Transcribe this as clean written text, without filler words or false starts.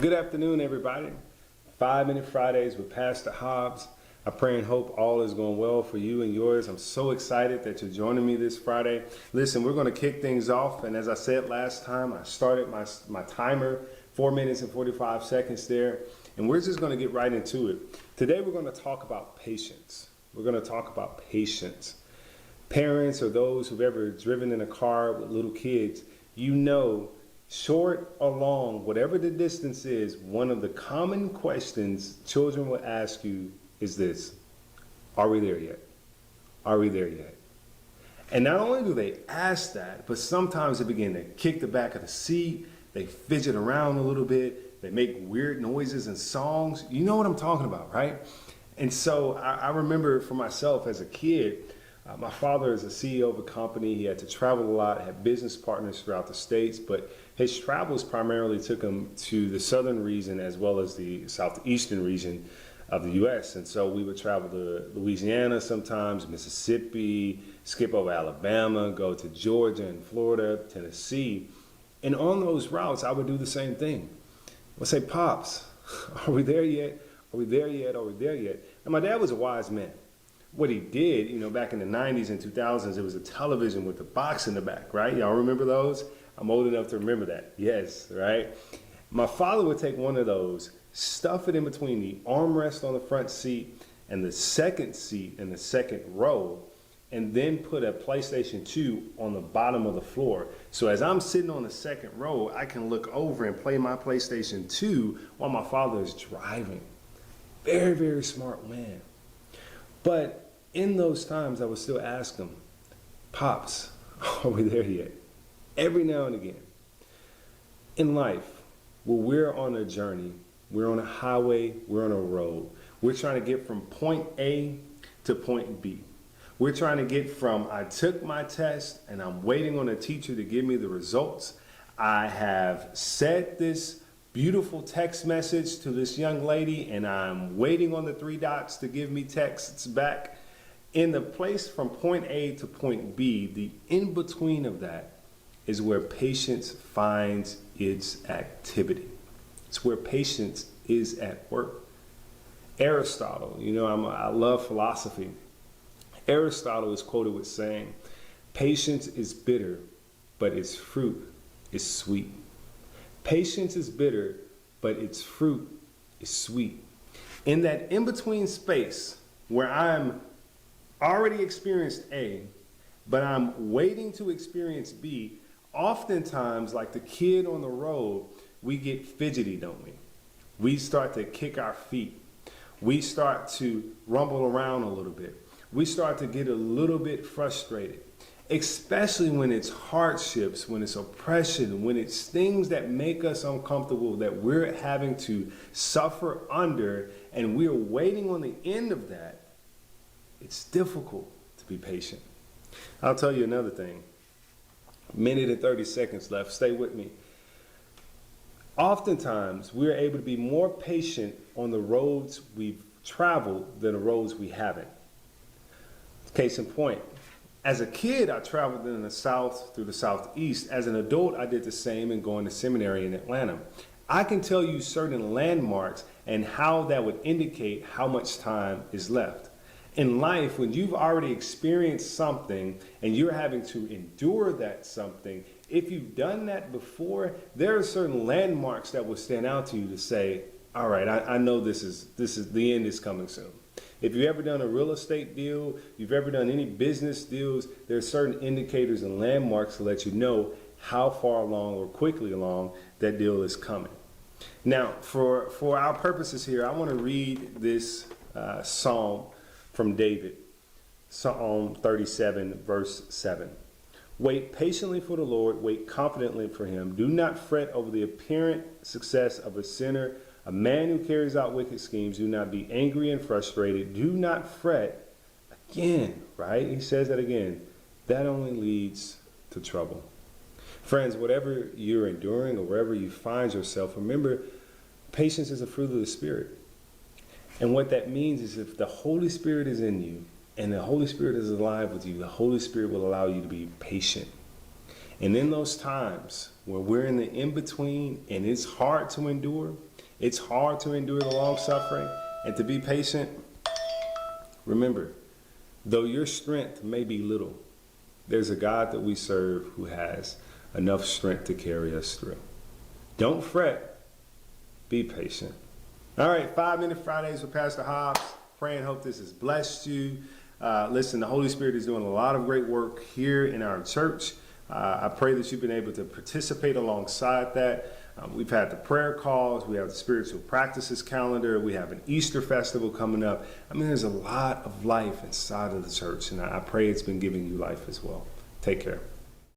Good afternoon, everybody. 5-Minute Fridays with Pastor Hobbs. I pray and hope all is going well for you and yours. I'm so excited that you're joining me this Friday. Listen, we're going to kick things off. And as I said last time, I started my timer, 4 minutes and 45 seconds there. And we're just going to get right into it. Today, we're going to talk about patience. We're going to talk about patience. Parents or those who've ever driven in a car with little kids, you know, short or long, whatever the distance is, one of the common questions children will ask you is this: are we there yet? Are we there yet? And not only do they ask that, but sometimes they begin to kick the back of the seat, they fidget around a little bit, they make weird noises and songs. You know what I'm talking about, right? And so I remember for myself as a kid, my father is a CEO of a company. He had to travel a lot, had business partners throughout the states, but his travels primarily took him to the southern region as well as the southeastern region of the U.S. And so we would travel to Louisiana sometimes, Mississippi, skip over Alabama, go to Georgia and Florida, Tennessee. And on those routes, I would do the same thing. I would say, "Pops, are we there yet? Are we there yet? Are we there yet?" And my dad was a wise man. What he did, back in the 90s and 2000s, it was a television with the box in the back, right? Y'all remember those? I'm old enough to remember that. Yes, right? My father would take one of those, stuff it in between the armrest on the front seat and the second seat in the second row, and then put a PlayStation 2 on the bottom of the floor. So as I'm sitting on the second row, I can look over and play my PlayStation 2 while my father is driving. Very, very smart man. But in those times, I would still ask him, "Pops, are we there yet?" Every now and again. In life, when we're on a journey, we're on a highway, we're on a road. We're trying to get from point A to point B. We're trying to get from, I took my test and I'm waiting on a teacher to give me the results. I have said this beautiful text message to this young lady and I'm waiting on the 3 dots to give me texts back. In the place from point A to point B, the in-between of that is where patience finds its activity. It's where patience is at work. Aristotle, I love philosophy. Aristotle is quoted with saying, "Patience is bitter, but its fruit is sweet." Patience is bitter, but its fruit is sweet. In that in-between space where I'm already experienced A, but I'm waiting to experience B, oftentimes, like the kid on the road, we get fidgety, don't we? We start to kick our feet. We start to rumble around a little bit. We start to get a little bit frustrated, especially when it's hardships, when it's oppression, when it's things that make us uncomfortable that we're having to suffer under, and we're waiting on the end of that. It's difficult to be patient. I'll tell you another thing. Minute and 30 seconds left. Stay with me. Oftentimes, we're able to be more patient on the roads we've traveled than the roads we haven't. Case in point, as a kid, I traveled in the South through the Southeast. As an adult, I did the same in going to seminary in Atlanta. I can tell you certain landmarks and how that would indicate how much time is left. In life, when you've already experienced something and you're having to endure that something, if you've done that before, there are certain landmarks that will stand out to you to say, all right, I know this is the end is coming soon. If you've ever done a real estate deal, you've ever done any business deals, there are certain indicators and landmarks to let you know how far along or quickly along that deal is coming. Now, for our purposes here, I want to read this psalm from David, Psalm 37, verse 7. "Wait patiently for the Lord, wait confidently for him. Do not fret over the apparent success of a sinner, a man who carries out wicked schemes. Do not be angry and frustrated. Do not fret." Again, right? He says that again. That only leads to trouble. Friends, whatever you're enduring or wherever you find yourself, remember, patience is a fruit of the Spirit. And what that means is if the Holy Spirit is in you and the Holy Spirit is alive with you, the Holy Spirit will allow you to be patient. And in those times where we're in the in-between and it's hard to endure the long suffering and to be patient, remember, though your strength may be little, there's a God that we serve who has enough strength to carry us through. Don't fret. Be patient. All right, 5-Minute Fridays with Pastor Hobbs. Pray and hope this has blessed you. Listen, the Holy Spirit is doing a lot of great work here in our church. I pray that you've been able to participate alongside that. We've had the prayer calls. We have the spiritual practices calendar. We have an Easter festival coming up. I mean, there's a lot of life inside of the church, and I pray it's been giving you life as well. Take care.